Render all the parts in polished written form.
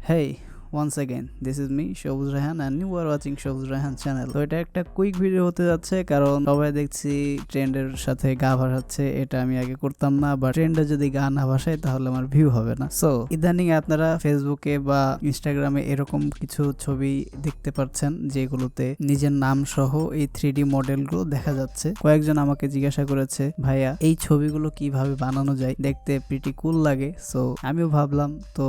Hey, once again, this is me, Sabuj Raihan, and you are watching Sabuj Raihan channel. তো এটা একটা quick video হতে যাচ্ছে, কারণ সবাই দেখছি ট্রেন্ডের সাথে গা ভাসাচ্ছে। এটা আমি আগে করতাম না, বা ট্রেন্ডে যদি গা না ভাসায় তাহলে আমার ভিউ হবে না। সো ইদানিং আপনারা ফেসবুকে বা ইনস্টাগ্রামে এরকম কিছু ছবি দেখতে পাচ্ছেন যেগুলোতে নিজের নাম সহ এই 3D মডেলগুলো দেখা যাচ্ছে। কয়েকজন আমাকে জিজ্ঞাসা করেছে, ভাইয়া এই ছবিগুলো কিভাবে বানানো যায়, দেখতে প্রিটি কুল লাগে। সো আমিও ভাবলাম, তো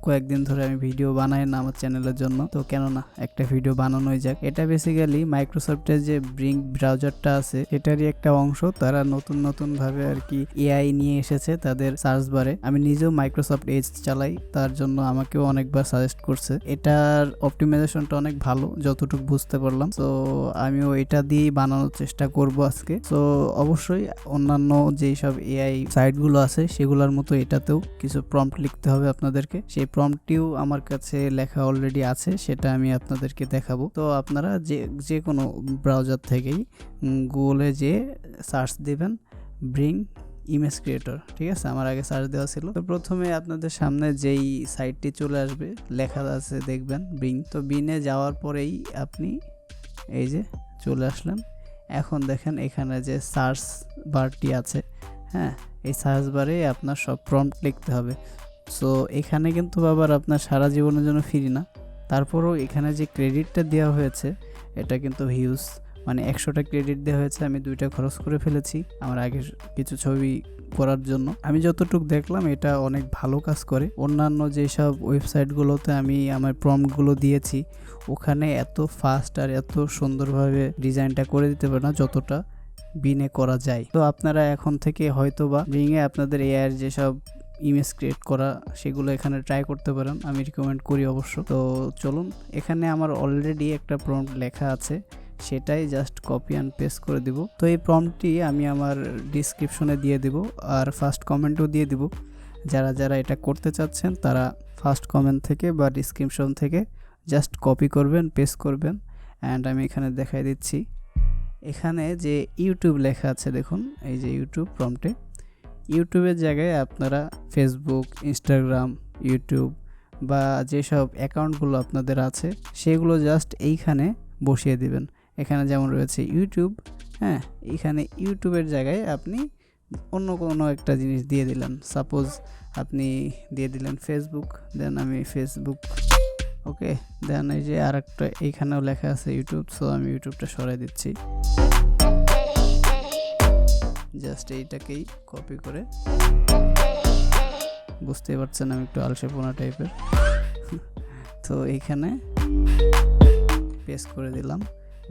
কয়েকদিন ধরে আমি ভিডিও বানাই না আমার চ্যানেলের জন্য, তো কেন না একটা ভিডিও বানানোই যাক। এটা বেসিক্যালি মাইক্রোসফটের যে ব্রিং ব্রাউজারটা আছে এটারই একটা অংশ। তারা নতুন ভাবে আর কি এআই নিয়ে এসেছে তাদের সার্চ বারে। আমি নিজেও মাইক্রোসফট এজ চালাই, তার জন্য আমাকেও অনেকবার সাজেস্ট করছে। এটার অপটিমাইজেশনটা অনেক ভালো যতটুকু বুঝতে পারলাম। তো আমিও এটা দিয়েই বানানোর চেষ্টা করব আজকে। তো অবশ্যই অন্যান্য যেই সব এআই সাইটগুলো আছে সেগুলোর মতো এটাতেও কিছু প্রম্পট লিখতে হবে আপনাদেরকে। সেই প্রম্পটটিও আমার কাছে লেখা অলরেডি আছে, সেটা আমি আপনাদেরকে দেখাবো। তো আপনারা যে কোনো ব্রাউজার থেকেই গুগলে যে সার্চ দিবেন ব্রিং ইমেজ ক্রিয়েটর, ঠিক আছে? আমার আগে সার্চ দেওয়া ছিল। তো প্রথমে আপনাদের সামনে যেই সাইটটি চলে আসবে লেখা আছে দেখবেন ব্রিং। তো বিনে যাওয়ার পরেই আপনি এই যে চলে আসলেন। এখন দেখেন এখানে যে সার্চ বারটি আছে, হ্যাঁ, এই সার্চ বারে আপনার সব প্রম্পট লিখতে হবে। সো এখানে কিন্তু আবার আপনার সারা জীবনের জন্য ফ্রি না, তারপরেও এখানে যে ক্রেডিটটা দেওয়া হয়েছে এটা কিন্তু হিউজ, মানে 100টা ক্রেডিট দেওয়া হয়েছে। আমি 2টা খরচ করে ফেলেছি আমার আগের কিছু ছবি করার জন্য। আমি যতটুকু দেখলাম এটা অনেক ভালো কাজ করে। অন্যান্য যেসব ওয়েবসাইটগুলোতে আমি আমার প্রম্পটগুলো দিয়েছি ওখানে এত ফাস্ট আর এত সুন্দরভাবে ডিজাইনটা করে দিতে পারে না যতটা বিনে করা যায়। তো আপনারা এখন থেকে হয়তো বা বিনে আপনাদের এআইয়ের যেসব ইমেজ ক্রিয়েট করা সেগুলো এখানে ট্রাই করতে পারেন, আমি রিকমেন্ড করি অবশ্য। তো চলুন, এখানে আমার অলরেডি একটা প্রম্পট লেখা আছে, সেটাই জাস্ট কপি অ্যান্ড পেস্ট করে দিব। তো এই প্রম্পটটি আমি আমার ডিসক্রিপশনে দিয়ে দিব, আর ফার্স্ট কমেন্টও দিয়ে দিব। যারা এটা করতে চাচ্ছেন তারা ফার্স্ট কমেন্ট থেকে বা ডিসক্রিপশন থেকে জাস্ট কপি করবেন, পেস্ট করবেন। অ্যান্ড আমি এখানে দেখাই দিচ্ছি, এখানে যে ইউটিউব লেখা আছে দেখুন, এই যে ইউটিউব প্রম্পটে, ইউটিউবের জায়গায় আপনারা ফেসবুক, ইনস্টাগ্রাম, ইউটিউব বা যেসব অ্যাকাউন্টগুলো আপনাদের আছে সেগুলো জাস্ট এইখানে বসিয়ে দিবেন। এখানে যেমন রয়েছে ইউটিউব, হ্যাঁ, এখানে ইউটিউবের জায়গায় আপনি অন্য কোনো একটা জিনিস দিয়ে দিলেন। সাপোজ আপনি দিয়ে দিলেন ফেসবুক, দেন আমি ফেসবুক, ওকে। দেন এই যে আর একটা এইখানেও লেখা আছে ইউটিউব, সো আমি ইউটিউবটা সরাই দিচ্ছি। জাস্ট এইটাকেই কপি করে, বুঝতে পারছেন আমি একটু আলসেপনা টাইপের। তো এইখানে পেস্ট করে দিলাম।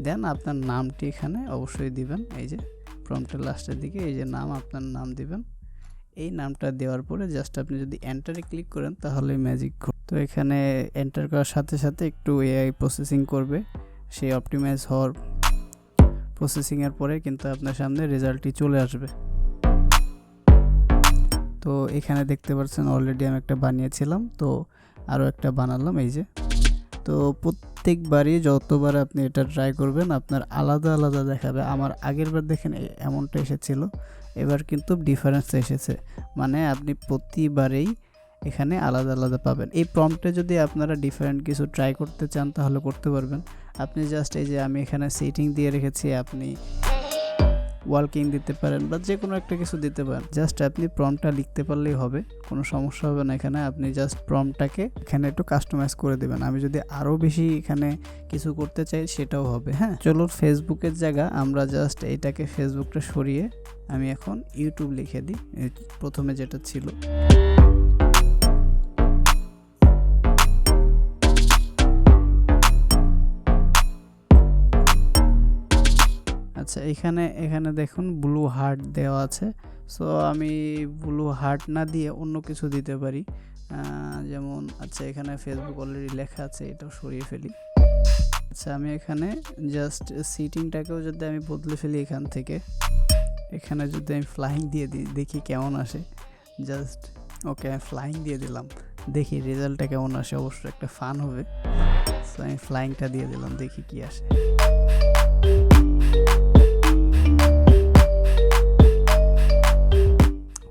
দেন আপনার নামটি এখানে অবশ্যই দিবেন, এই যে প্রম্পটের লাস্টের দিকে এই যে নাম, আপনার নাম দিবেন। এই নামটা দেওয়ার পরে জাস্ট আপনি যদি এন্টারে ক্লিক করেন তাহলে ম্যাজিক। তো এখানে এন্টার করার সাথে সাথে একটু এআই প্রসেসিং করবে, সেই অপটিমাইজ হওয়ার প্রসেসিংয়ের পরে কিন্তু আপনার সামনে রেজাল্টটি চলে আসবে। তো এখানে দেখতে পাচ্ছেন অলরেডি আমি একটা বানিয়েছিলাম, তো আরও একটা বানালাম, এই যে। তো প্রত্যেকবারই যতবার আপনি এটা ট্রাই করবেন আপনার আলাদা আলাদা দেখাবে। আমার আগের বার দেখেন এমনটা এসেছিল, এবার কিন্তু ডিফারেন্স এসেছে, মানে আপনি প্রতিবারেই এখানে আলাদা আলাদা পাবেন। এই প্রম্পটে যদি আপনারা ডিফারেন্ট কিছু ট্রাই করতে চান তাহলে করতে পারবেন। আপনি জাস্ট এই যে আমি এখানে সেটিং দিয়ে রেখেছি, আপনি ওয়ালকিং দিতে পারেন বা যে কোনো একটা কিছু দিতে পারেন। জাস্ট আপনি প্রম্পটটা লিখতে পারলেই হবে, কোনো সমস্যা হবে না। এখানে আপনি জাস্ট প্রম্পটটাকে এখানে একটু কাস্টমাইজ করে দেবেন। আমি যদি আরও বেশি এখানে কিছু করতে চাই সেটাও হবে, হ্যাঁ। চলো, ফেসবুকের জায়গা আমরা জাস্ট এইটাকে ফেসবুকটা সরিয়ে আমি এখন ইউটিউব লিখে দিই, প্রথমে যেটা ছিল। আচ্ছা, এখানে দেখুন ব্লু হার্ট দেওয়া আছে। সো আমি ব্লু হার্ট না দিয়ে অন্য কিছু দিতে পারি, যেমন আচ্ছা এখানে ফেসবুক অলরেডি লেখা আছে, এটাও সরিয়ে ফেলি। আচ্ছা, আমি এখানে জাস্ট সিটিংটাকেও যদি আমি বদলে ফেলি এখান থেকে, এখানে যদি আমি ফ্লাইং দিয়ে দিই দেখি কেমন আসে। জাস্ট ওকে, আমি ফ্লাইং দিয়ে দিলাম, দেখি রেজাল্টটা কেমন আসে। অবশ্যই একটা ফান হবে। সো আমি ফ্লাইংটা দিয়ে দিলাম, দেখি কি আসে।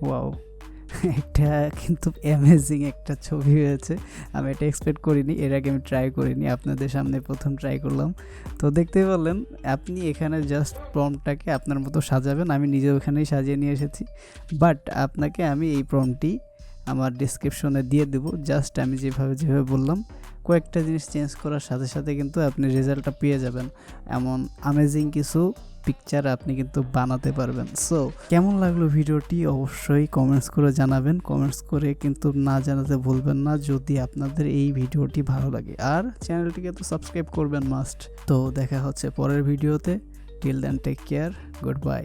ওয়াও, একটা কিন্তু অ্যামেজিং একটা ছবি হয়েছে। আমি এটা এক্সপেক্ট করিনি, এর আগে আমি ট্রাই করিনি, আপনাদের সামনে প্রথম ট্রাই করলাম। তো দেখতে পারলেন আপনি এখানে জাস্ট প্রম্পটটাকে আপনার মতো সাজাবেন, আমি নিজেও এখানেই সাজিয়ে নিয়ে এসেছি। বাট আপনাকে আমি এই প্রম্পটটি আমার ডিসক্রিপশনে দিয়ে দেবো, জাস্ট আমি যেভাবে বললাম কয়েকটা জিনিস চেঞ্জ করার সাথে সাথে কিন্তু আপনি রেজাল্টটা পেয়ে যাবেন। এমন অ্যামেজিং কিছু পিকচার আপনি কিন্তু বানাতে পারবেন। সো কেমন লাগলো ভিডিওটি অবশ্যই কমেন্টস করে জানাবেন, কমেন্টস করে কিন্তু না জানাতে ভুলবেন না যদি আপনাদের এই ভিডিওটি ভালো লাগে। আর চ্যানেলটিকে তো সাবস্ক্রাইব করবেন মাস্ট। তো দেখা হচ্ছে পরের ভিডিওতে। Till then take care, good bye,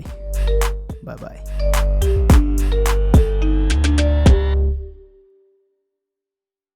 bye by.